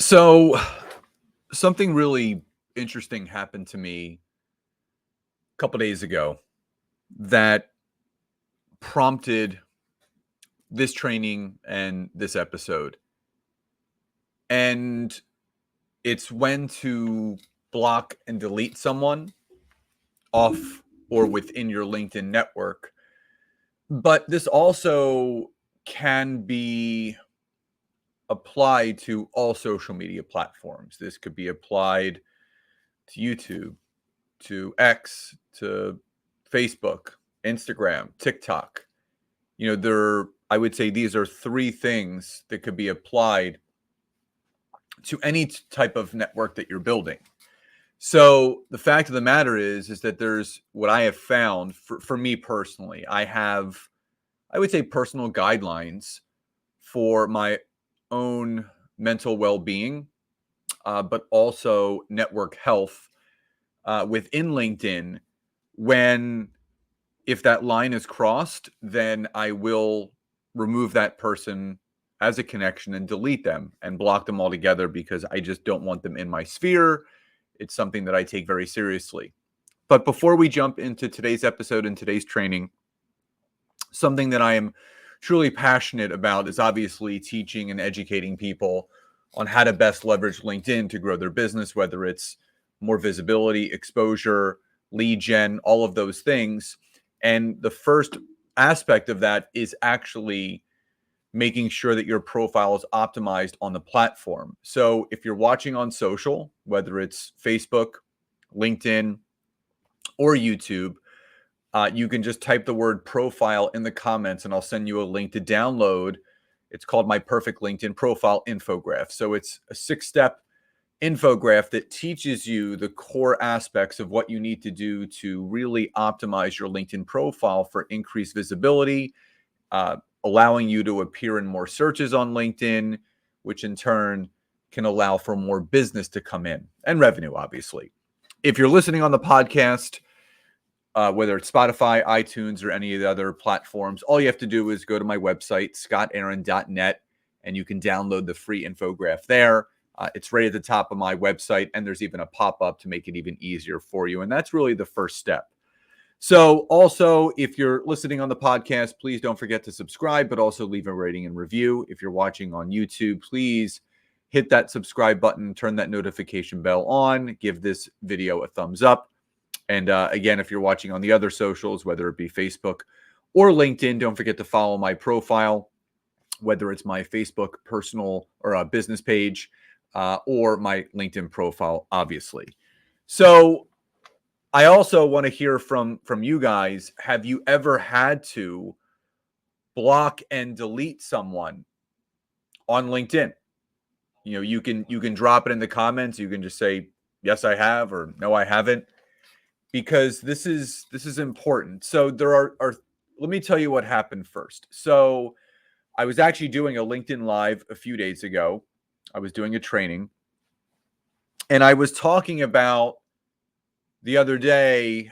So, something really interesting happened to me a couple days ago that prompted this training and this episode. And it's when to block and delete someone off or within your LinkedIn network. But this also can be applied to all social media platforms. This could be applied to YouTube, to X, to Facebook, Instagram, TikTok. I would say these are three things that could be applied to any type of network that you're building. So the fact of the matter is that there's what I have found for me personally. I would say, personal guidelines for my own mental well-being, but also network health within LinkedIn. When If that line is crossed, then I will remove that person as a connection and delete them and block them altogether because I just don't want them in my sphere. It's something that I take very seriously. But before we jump into today's episode and today's training, something that I am truly passionate about is obviously teaching and educating people on how to best leverage LinkedIn to grow their business, whether it's more visibility, exposure, lead gen, all of those things. And the first aspect of that is actually making sure that your profile is optimized on the platform. So if you're watching on social, whether it's Facebook, LinkedIn, or YouTube, you can just type the word profile in the comments and I'll send you a link to download. It's called my perfect LinkedIn profile infograph. So it's a 6-step infograph that teaches you the core aspects of what you need to do to really optimize your LinkedIn profile for increased visibility, allowing you to appear in more searches on LinkedIn, which in turn can allow for more business to come in and revenue, obviously. If you're listening on the podcast, whether it's Spotify, iTunes, or any of the other platforms, all you have to do is go to my website, scottaaron.net, and you can download the free infograph there. It's right at the top of my website, and there's even a pop-up to make it even easier for you. And that's really the first step. So also, if you're listening on the podcast, please don't forget to subscribe, but also leave a rating and review. If you're watching on YouTube, please hit that subscribe button, turn that notification bell on, give this video a thumbs up. And again, if you're watching on the other socials, whether it be Facebook or LinkedIn, don't forget to follow my profile, whether it's my Facebook personal or a business page or my LinkedIn profile, obviously. So I also want to hear from you guys. Have you ever had to block and delete someone on LinkedIn? You can drop it in the comments. You can just say yes, I have, or no, I haven't, because this is important. So there are let me tell you what happened first. So I was actually doing a LinkedIn Live a few days ago. I was doing a training, and I was talking about the other day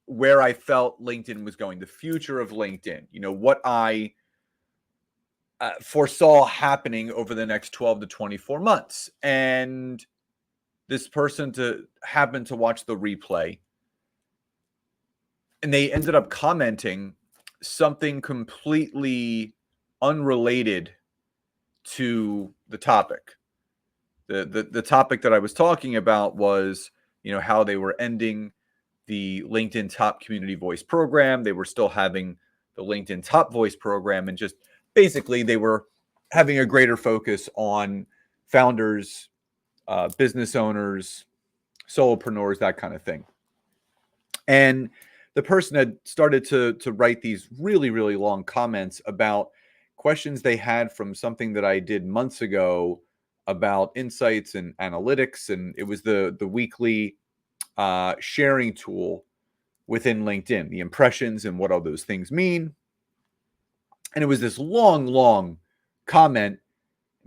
where I felt LinkedIn was going, the future of LinkedIn. What I foresaw happening over the next 12 to 24 months. And this person happened to watch the replay, and they ended up commenting something completely unrelated to the topic. The topic that I was talking about was, how they were ending the LinkedIn Top Community Voice program. They were still having the LinkedIn Top Voice program, and just basically they were having a greater focus on founders, business owners, solopreneurs, that kind of thing. And the person had started to write these really, really long comments about questions they had from something that I did months ago about insights and analytics. And it was the weekly sharing tool within LinkedIn, the impressions and what all those things mean. And it was this long, long comment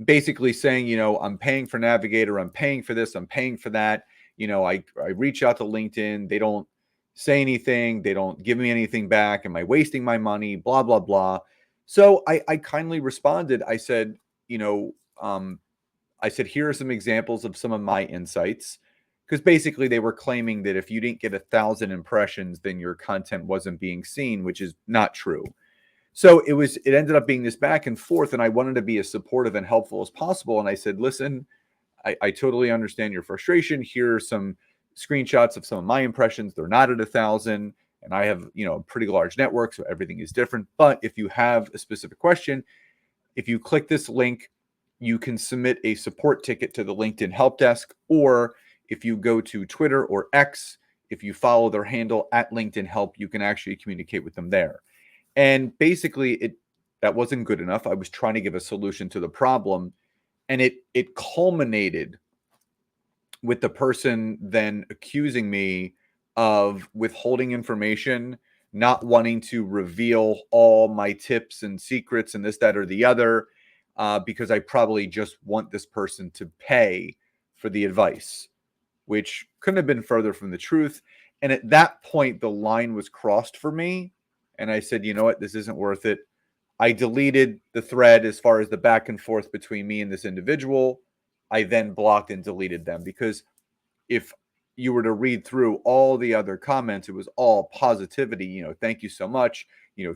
basically saying, I'm paying for Navigator, I'm paying for this, I'm paying for that. I reach out to LinkedIn, they don't say anything, they don't give me anything back. Am I wasting my money? Blah, blah, blah. So I kindly responded. I said, I said, here are some examples of some of my insights. Because basically they were claiming that if you didn't get 1,000 impressions, then your content wasn't being seen, which is not true. So it ended up being this back and forth, and I wanted to be as supportive and helpful as possible. And I said, listen, I totally understand your frustration. Here are some screenshots of some of my impressions. They're not at 1,000, and I have, a pretty large network, so everything is different. But if you have a specific question, if you click this link, you can submit a support ticket to the LinkedIn help desk, or if you go to Twitter or X, if you follow their handle at LinkedIn Help, you can actually communicate with them there. And basically, that wasn't good enough. I was trying to give a solution to the problem, and it culminated with the person then accusing me of withholding information, not wanting to reveal all my tips and secrets and this, that, or the other, because I probably just want this person to pay for the advice, which couldn't have been further from the truth. And at that point, the line was crossed for me. And I said, you know what? This isn't worth it. I deleted the thread as far as the back and forth between me and this individual. I then blocked and deleted them, because if you were to read through all the other comments, it was all positivity. Thank you so much. I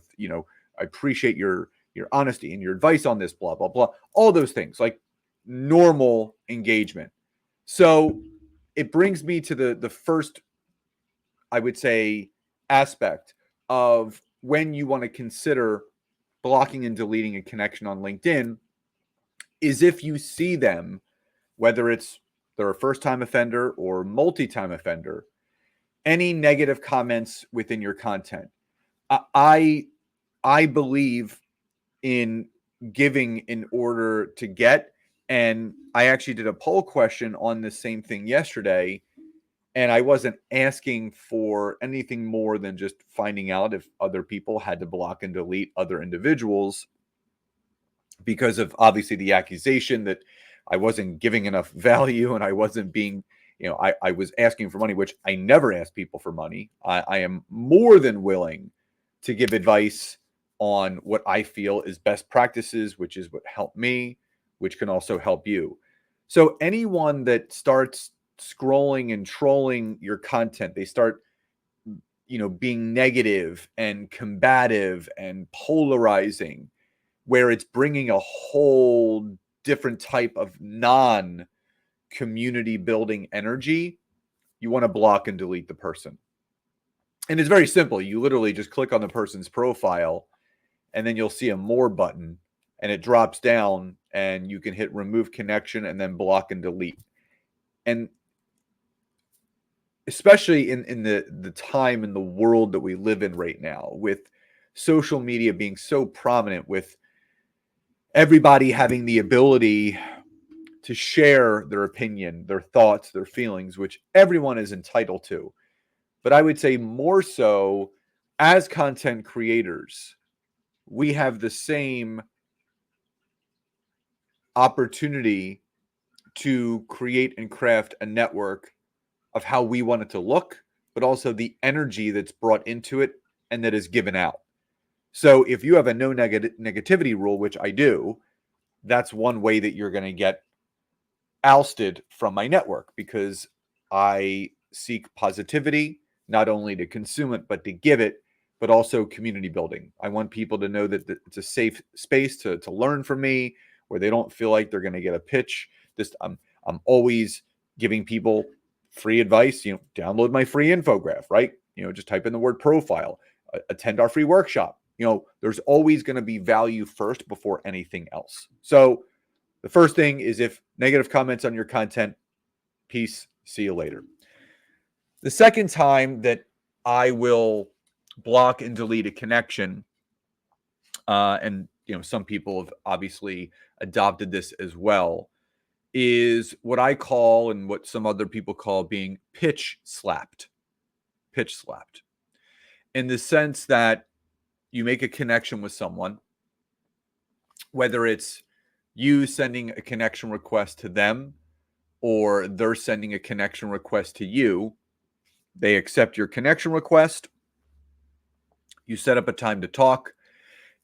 appreciate your honesty and your advice on this, blah, blah, blah. All those things, like normal engagement. So it brings me to the first, I would say, aspect of when you want to consider blocking and deleting a connection on LinkedIn is if you see them, whether they're a first-time offender or multi-time offender, any negative comments within your content. I believe in giving in order to get, and I actually did a poll question on the same thing yesterday, and I wasn't asking for anything more than just finding out if other people had to block and delete other individuals because of obviously the accusation that I wasn't giving enough value and I wasn't being, I was asking for money, which I never ask people for money. I am more than willing to give advice on what I feel is best practices, which is what helped me, which can also help you. So anyone that starts scrolling and trolling your content, they start, being negative and combative and polarizing, where it's bringing a whole different type of non-community building energy, you want to block and delete the person. And it's very simple. You literally just click on the person's profile, and then you'll see a more button, and it drops down, and you can hit remove connection and then block and delete. And especially in the time in the world that we live in right now, with social media being so prominent, with everybody having the ability to share their opinion, their thoughts, their feelings, which everyone is entitled to. But I would say more so as content creators, we have the same opportunity to create and craft a network of how we want it to look, but also the energy that's brought into it and that is given out. So if you have a no negativity rule, which I do, that's one way that you're going to get ousted from my network, because I seek positivity, not only to consume it, but to give it, but also community building. I want people to know that it's a safe space to learn from me, where they don't feel like they're going to get a pitch. I'm always giving people free advice. Download my free infograph, right? Just type in the word profile, attend our free workshop. There's always going to be value first before anything else. So the first thing is, if negative comments on your content, peace, see you later. The second time that I will block and delete a connection, and some people have obviously adopted this as well, is what I call, and what some other people call, being pitch slapped. Pitch slapped. In the sense that you make a connection with someone, whether it's you sending a connection request to them or they're sending a connection request to you. They accept your connection request. You set up a time to talk.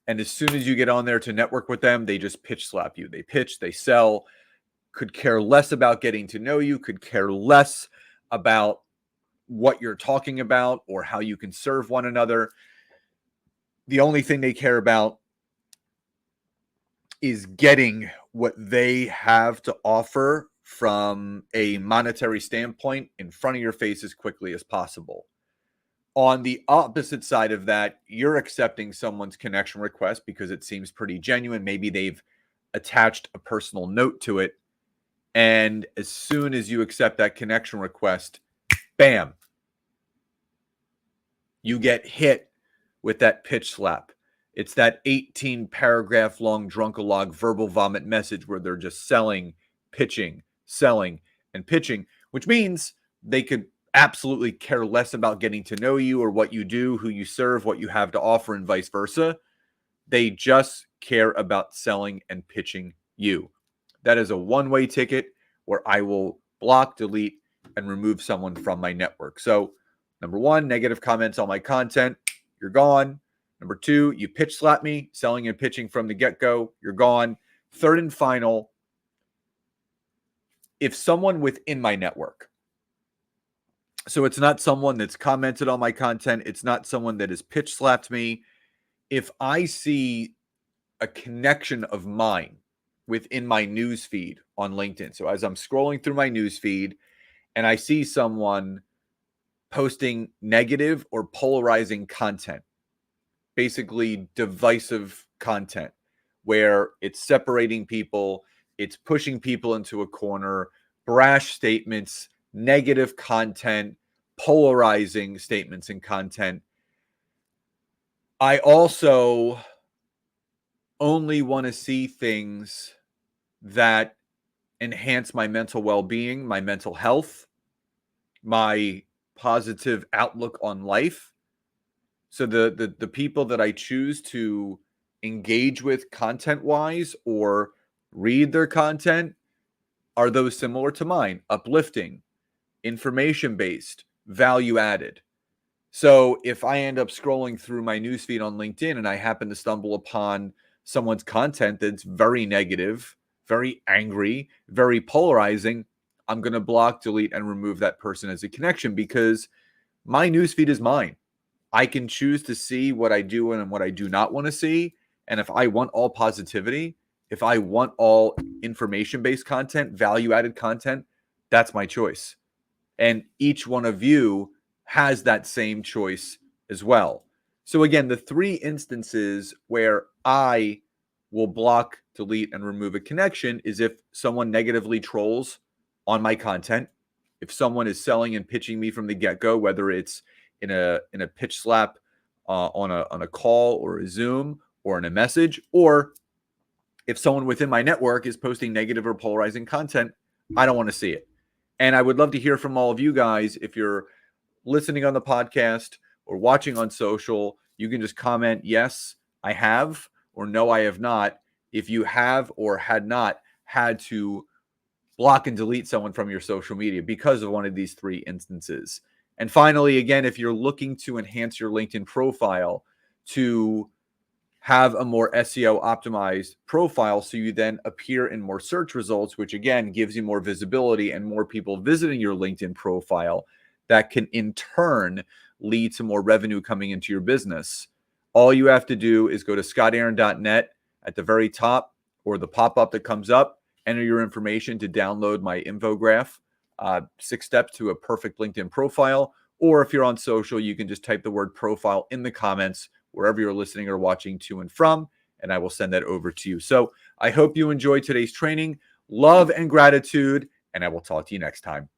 And as soon as you get on there to network with them, they just pitch slap you. They pitch, they sell. could care less about getting to know you, could care less about what you're talking about or how you can serve one another. The only thing they care about is getting what they have to offer from a monetary standpoint in front of your face as quickly as possible. On the opposite side of that, you're accepting someone's connection request because it seems pretty genuine. Maybe they've attached a personal note to it. And as soon as you accept that connection request, bam, you get hit with that pitch slap. It's that 18 paragraph long drunkalog verbal vomit message where they're just selling, pitching, selling, and pitching, which means they could absolutely care less about getting to know you or what you do, who you serve, what you have to offer, and vice versa. They just care about selling and pitching you. That is a one-way ticket where I will block, delete, and remove someone from my network. So, number one, negative comments on my content, you're gone. Number two, you pitch slap me, selling and pitching from the get-go, you're gone. Third and final, if someone within my network, so it's not someone that's commented on my content, it's not someone that has pitch slapped me. If I see a connection of mine within my news feed on LinkedIn, so as I'm scrolling through my news feed and I see someone posting negative or polarizing content, basically divisive content, where it's separating people, it's pushing people into a corner, brash statements, negative content, polarizing statements and content. I also only want to see things that enhance my mental well-being, my mental health, my positive outlook on life. So the people that I choose to engage with content-wise or read their content are those similar to mine, uplifting, information-based, value-added. So if I end up scrolling through my newsfeed on LinkedIn and I happen to stumble upon someone's content that's very negative, very angry, very polarizing, I'm going to block, delete, and remove that person as a connection because my newsfeed is mine. I can choose to see what I do and what I do not want to see. And if I want all positivity, if I want all information-based content, value-added content, that's my choice. And each one of you has that same choice as well. So again, the three instances where I will block, delete, and remove a connection is if someone negatively trolls on my content, if someone is selling and pitching me from the get-go, whether it's in a pitch slap on a call or a Zoom or in a message, or if someone within my network is posting negative or polarizing content, I don't want to see it. And I would love to hear from all of you guys. If you're listening on the podcast or watching on social, you can just comment, yes, I have, or no, I have not. If you have or had not had to block and delete someone from your social media because of one of these three instances. And finally, again, if you're looking to enhance your LinkedIn profile to have a more SEO optimized profile so you then appear in more search results, which again gives you more visibility and more people visiting your LinkedIn profile that can in turn lead to more revenue coming into your business. All you have to do is go to scottaaron.net at the very top or the pop-up that comes up, enter your information to download my infograph, 6 steps to a perfect LinkedIn profile. Or if you're on social, you can just type the word profile in the comments wherever you're listening or watching to and from, and I will send that over to you. So I hope you enjoyed today's training. Love and gratitude, and I will talk to you next time.